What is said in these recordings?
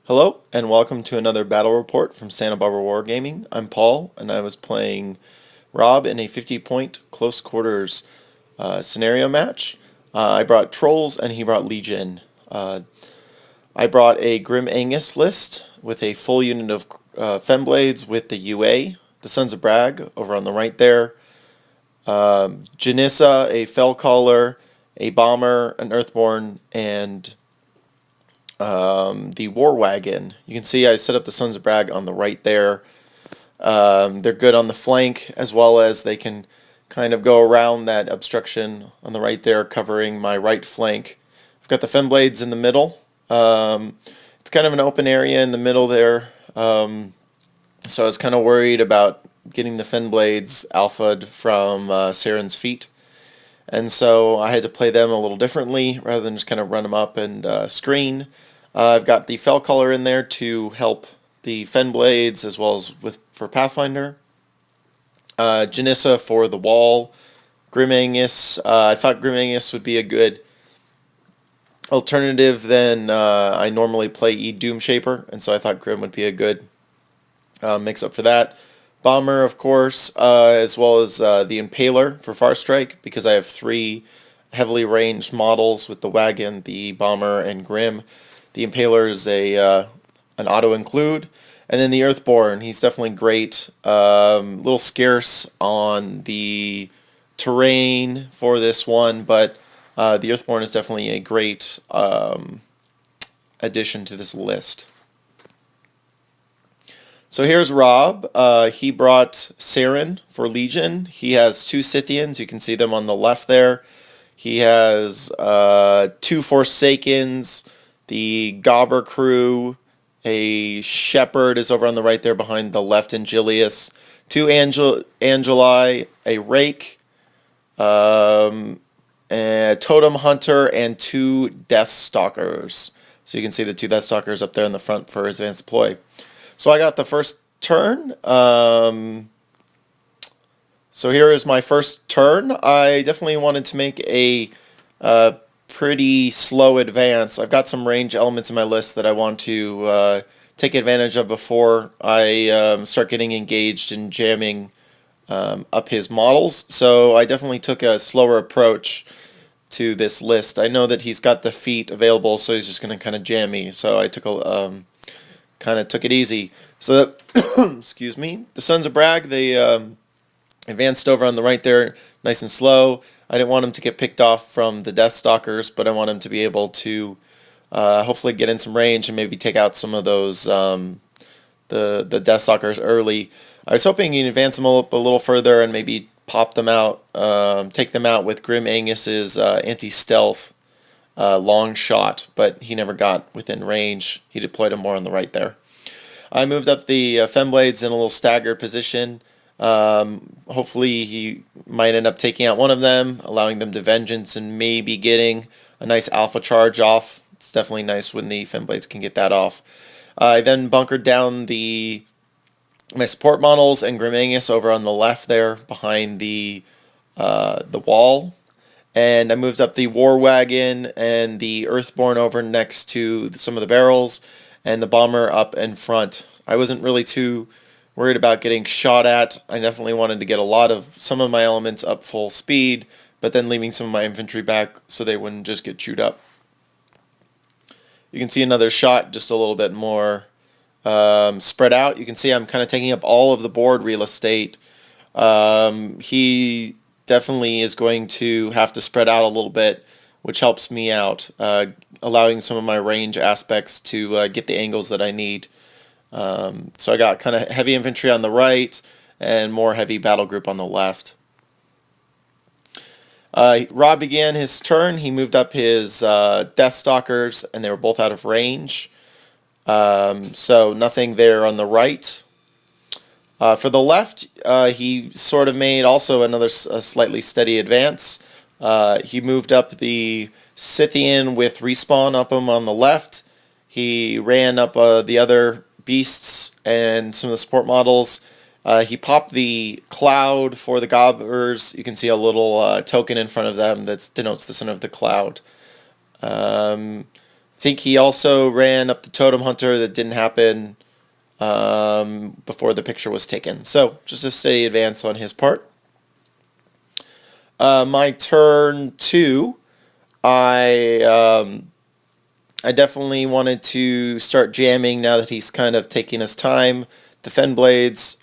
Hello, and welcome to another battle report from Santa Barbara Wargaming. I'm Paul, and I was playing Rob in a 50-point close quarters scenario match. I brought Trolls, and he brought Legion. I brought a Grim Angus list with a full unit of Femblades with the UA, the Sons of Brag over on the right there, Janissa, a Fellcaller, a Bomber, an Earthborn, and the War Wagon. You can see I set up the Sons of Brag on the right there. They're good on the flank, as well as they can kind of go around that obstruction on the right there, covering my right flank. I've got the Femblades in the middle. It's kind of an open area in the middle there, so I was kind of worried about getting the Femblades alphaed from Searyn's feet. And so I had to play them a little differently rather than just kind of run them up and screen. I've got the Fellcaller in there to help the Femblades as well as for Pathfinder. Janissa for the wall. Grim Angus. I thought Grim Angus would be a good alternative than I normally play Doom Shaper, and so I thought Grim would be a good mix up for that. Bomber, of course, as well as the Impaler for Farstrike, because I have three heavily ranged models with the Wagon, the Bomber, and Grim. The Impaler is an auto-include. And then the Earthborn, he's definitely great. A little scarce on the terrain for this one, but the Earthborn is definitely a great addition to this list. So here's Rob. He brought Searyn for Legion. He has two Scythians. You can see them on the left there. He has two Forsakens, the Gobber crew, a Shepherd is over on the right there behind the left Angelius, two Angeli, a Rake, a Totem Hunter, and two Deathstalkers. So you can see the two Deathstalkers up there in the front for his advanced deploy. So I got the first turn. So here is my first turn. I definitely wanted to make a pretty slow advance. I've got some range elements in my list that I want to take advantage of before I start getting engaged and jamming up his models. So I definitely took a slower approach to this list. I know that he's got the feet available, so he's just going to kind of jam me. So I took it easy. So, excuse me. The Sons of Brag, they advanced over on the right there, nice and slow. I didn't want him to get picked off from the Deathstalkers, but I want him to be able to hopefully get in some range and maybe take out some of those the Deathstalkers early. I was hoping he'd advance them up a little further and maybe pop them out, take them out with Grim Angus's anti-stealth long shot, but he never got within range. He deployed them more on the right there. I moved up the Femblades in a little staggered position. Hopefully he might end up taking out one of them, allowing them to vengeance and maybe getting a nice alpha charge off. It's definitely nice when the Femblades can get that off. I then bunkered down my support models and Grim Angus over on the left there behind the wall. And I moved up the War Wagon and the Earthborn over next to some of the barrels, and the Bomber up in front. I wasn't really too worried about getting shot at. I definitely wanted to get some of my elements up full speed, but then leaving some of my infantry back so they wouldn't just get chewed up. You can see another shot just a little bit more spread out. You can see I'm kind of taking up all of the board real estate. He definitely is going to have to spread out a little bit, which helps me out, allowing some of my range aspects to get the angles that I need. So I got kind of heavy infantry on the right and more heavy battle group on the left. Rob began his turn. He moved up his Deathstalkers, and they were both out of range. So nothing there on the right. For the left, he sort of made also a slightly steady advance. He moved up the Scythian with respawn up him on the left. He ran up the other beasts and some of the support models. He popped the cloud for the Gobbers. You can see a little token in front of them that denotes the center of the cloud. think he also ran up the Totem Hunter. That didn't happen before the picture was taken. So just a steady advance on his part. My turn 2, I definitely wanted to start jamming now that he's kind of taking his time. The Fenblades,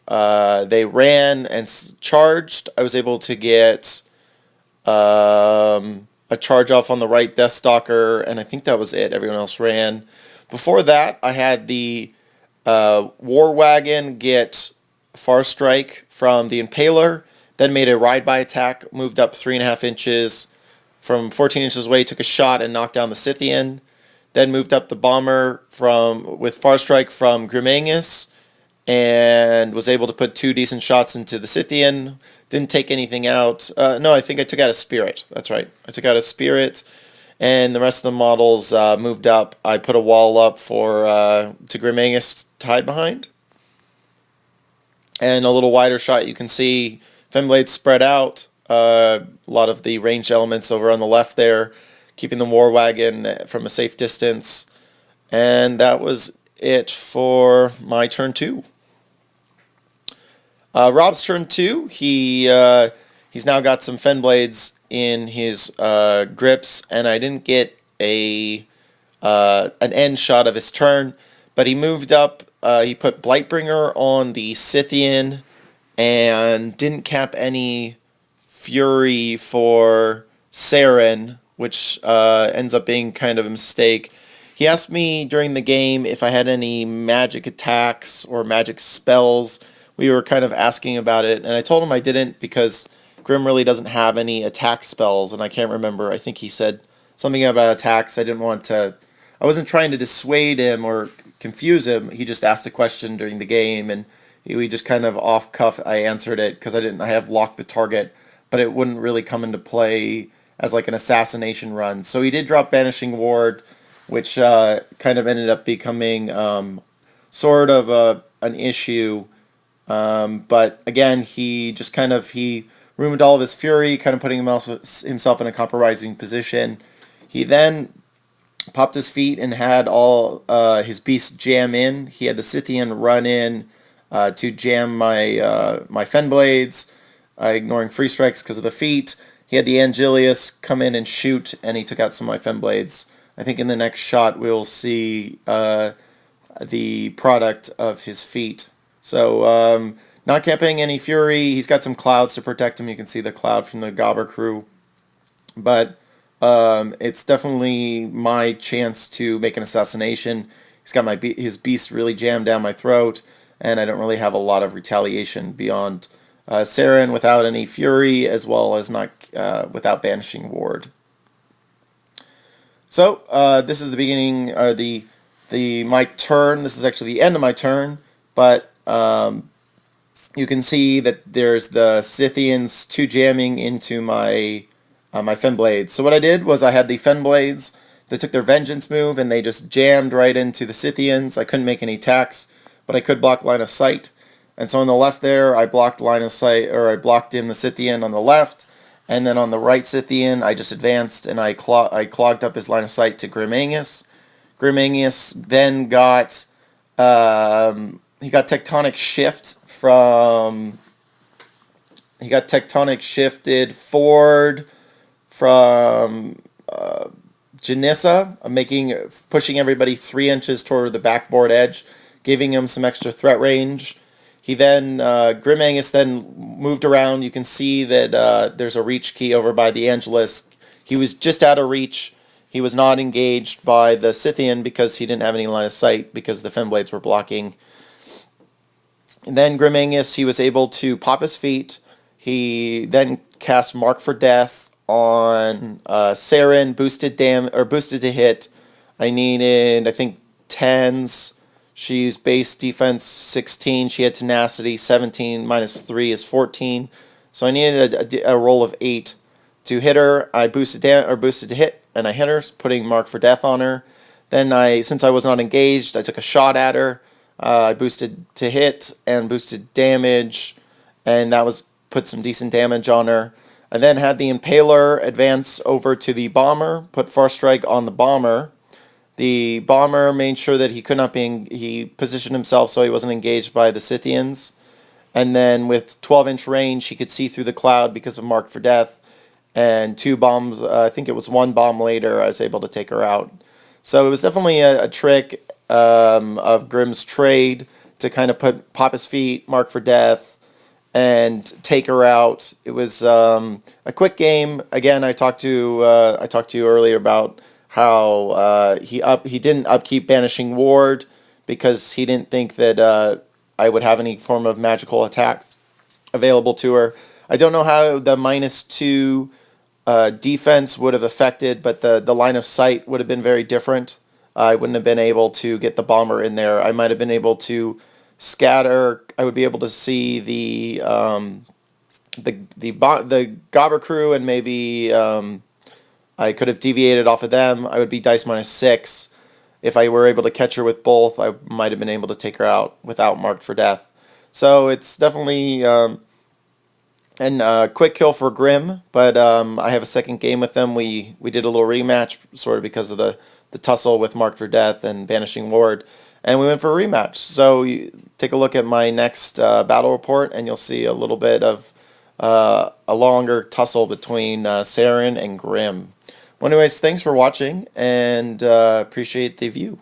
they ran and charged. I was able to get a charge off on the right Deathstalker, and I think that was it. Everyone else ran. Before that, I had the War Wagon get Far Strike from the Impaler, then made a ride-by attack, moved up 3.5 inches from 14 inches away, took a shot and knocked down the Scythian. Then moved up the bomber with Far Strike from Grim Angus, and was able to put 2 decent shots into the Scythian. Didn't take anything out. No, I think I took out a Spirit. That's right. I took out a Spirit, and the rest of the models moved up. I put a wall up to Grim Angus to hide behind. And a little wider shot, you can see Femblades spread out. A lot of the ranged elements over on the left there, keeping the War Wagon from a safe distance. And that was it for my turn 2. Rob's turn 2, he's now got some Fenblades in his grips, and I didn't get an end shot of his turn, but he moved up. He put Blightbringer on the Scythian and didn't cap any Fury for Searyn, which ends up being kind of a mistake. He asked me during the game if I had any magic attacks or magic spells. We were kind of asking about it, and I told him I didn't because Grim really doesn't have any attack spells, and I can't remember. I think he said something about attacks. I wasn't trying to dissuade him or confuse him. He just asked a question during the game, and we just kind of off cuff I answered it because I have locked the target, but it wouldn't really come into play as like an assassination run. So he did drop Banishing Ward, which kind of ended up becoming sort of an issue. But again, he ruined all of his fury, kind of putting himself in a compromising position. He then popped his feet and had all his beasts jam in. He had the Scythian run in to jam my Fenblades, ignoring free strikes because of the feet. He had the Angelius come in and shoot, and he took out some of my Fenblades. I think in the next shot we'll see the product of his feet. So not camping any fury. He's got some clouds to protect him. You can see the cloud from the Gobber crew. But it's definitely my chance to make an assassination. He's got his beast really jammed down my throat, and I don't really have a lot of retaliation beyond Searyn without any fury, as well as not without Banishing Ward. So this is the beginning, my turn. This is actually the end of my turn, but you can see that there's the Scythians 2 jamming into my Fenblades. So what I did was I had the Fenblades. They took their Vengeance move and they just jammed right into the Scythians. I couldn't make any attacks, but I could block line of sight. And so on the left there, I blocked line of sight, or I blocked in the Scythian on the left, and then on the right Scythian, I just advanced and I clogged up his line of sight to Grim Angus. Grim Angus then got Tectonic Shift he got Tectonic Shifted forward from Janissa, pushing everybody 3 inches toward the backboard edge, giving him some extra threat range. He then, Grim Angus then moved around. You can see that there's a reach key over by the Angelus. He was just out of reach. He was not engaged by the Scythian because he didn't have any line of sight because the Fenblades were blocking. And then Grim Angus, he was able to pop his feet. He then cast Mark for Death on Searyn, boosted to hit. I needed, I think, 10s. She's base defense 16. She had tenacity 17 minus 3 is 14. So I needed a roll of 8 to hit her. I boosted to hit, and I hit her, putting Mark for Death on her. Then since I was not engaged, I took a shot at her. I boosted to hit and boosted damage, and that put some decent damage on her. I then had the Impaler advance over to the Bomber, put Far Strike on the Bomber. The bomber made sure that he could not be. He positioned himself so he wasn't engaged by the Scythians. And then with 12-inch range, he could see through the cloud because of Marked for Death. And 2 bombs, I think it was 1 bomb later, I was able to take her out. So it was definitely a trick of Grimm's trade to kind of pop his feet, Mark for Death, and take her out. It was a quick game. Again, I talked to you earlier about how he didn't upkeep Banishing Ward because he didn't think that I would have any form of magical attacks available to her. I don't know how the -2 defense would have affected, but the line of sight would have been very different. I wouldn't have been able to get the bomber in there. I might have been able to scatter. I would be able to see the Gobber crew, and maybe I could have deviated off of them. I would be dice -6. If I were able to catch her with both, I might have been able to take her out without Marked for Death. So it's definitely quick kill for Grimm, but I have a second game with them. We did a little rematch, sort of because of the tussle with Marked for Death and Banishing Ward, and we went for a rematch. So you take a look at my next battle report, and you'll see a little bit of a longer tussle between Searyn and Grimm. Well, anyways, thanks for watching, and appreciate the view.